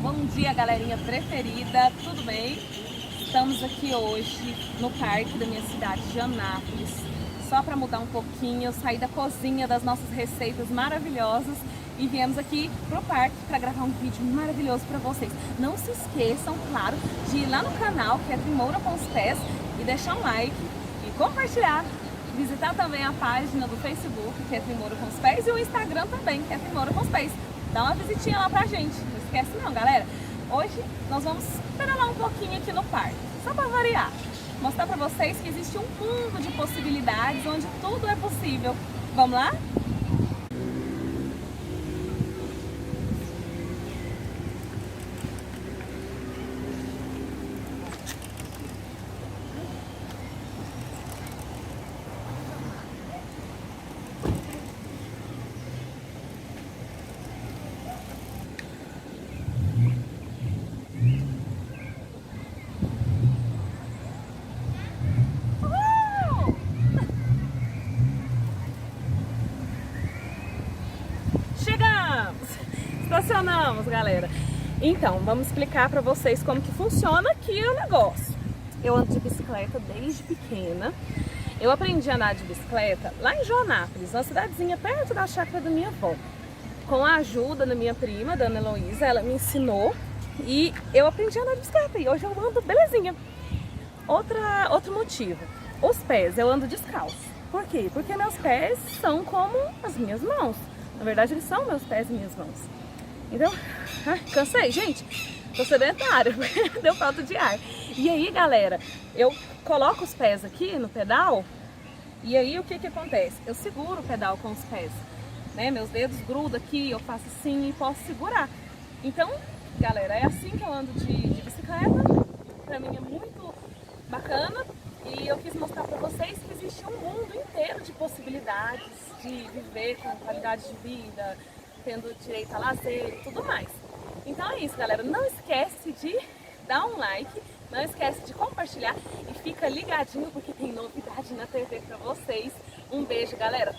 Bom dia, galerinha preferida, tudo bem? Estamos aqui hoje no parque da minha cidade de Anápolis, só para mudar um pouquinho, sair da cozinha das nossas receitas maravilhosas e viemos aqui pro parque para gravar um vídeo maravilhoso para vocês. Não se esqueçam, claro, de ir lá no canal, que é Trimoura com os Pés, e deixar um like e compartilhar. Visitar também a página do Facebook, que é Trimoura com os Pés, e o Instagram também, que é Trimoura com os Pés. Dá uma visitinha lá pra gente, não esquece não, galera. Hoje nós vamos pedalar um pouquinho aqui no parque, só pra variar. Mostrar pra vocês que existe um mundo de possibilidades onde tudo é possível. Vamos lá? Estacionamos, galera. Então, vamos explicar para vocês como que funciona aqui o negócio. Eu ando de bicicleta desde pequena. Eu aprendi a andar de bicicleta lá em Joanápolis, uma cidadezinha perto da chácara da minha avó. Com a ajuda da minha prima, da Ana Heloísa, ela me ensinou e eu aprendi a andar de bicicleta e hoje eu ando belezinha. Outro motivo, os pés, eu ando descalço. Por quê? Porque meus pés são como as minhas mãos. Na verdade, eles são meus pés e minhas mãos. Então, cansei, gente, tô sedentária, deu falta de ar. E aí, galera, eu coloco os pés aqui no pedal e aí o que que acontece? Eu seguro o pedal com os pés, né? Meus dedos grudam aqui, eu faço assim e posso segurar. Então, galera, é assim que eu ando de bicicleta. Pra mim é muito bacana e eu quis mostrar pra vocês que existe um mundo inteiro de possibilidades de viver com qualidade de vida, tendo direito a lazer e tudo mais. Então é isso, galera. Não esquece de dar um like, não esquece de compartilhar e fica ligadinho porque tem novidade na TV pra vocês. Um beijo, galera.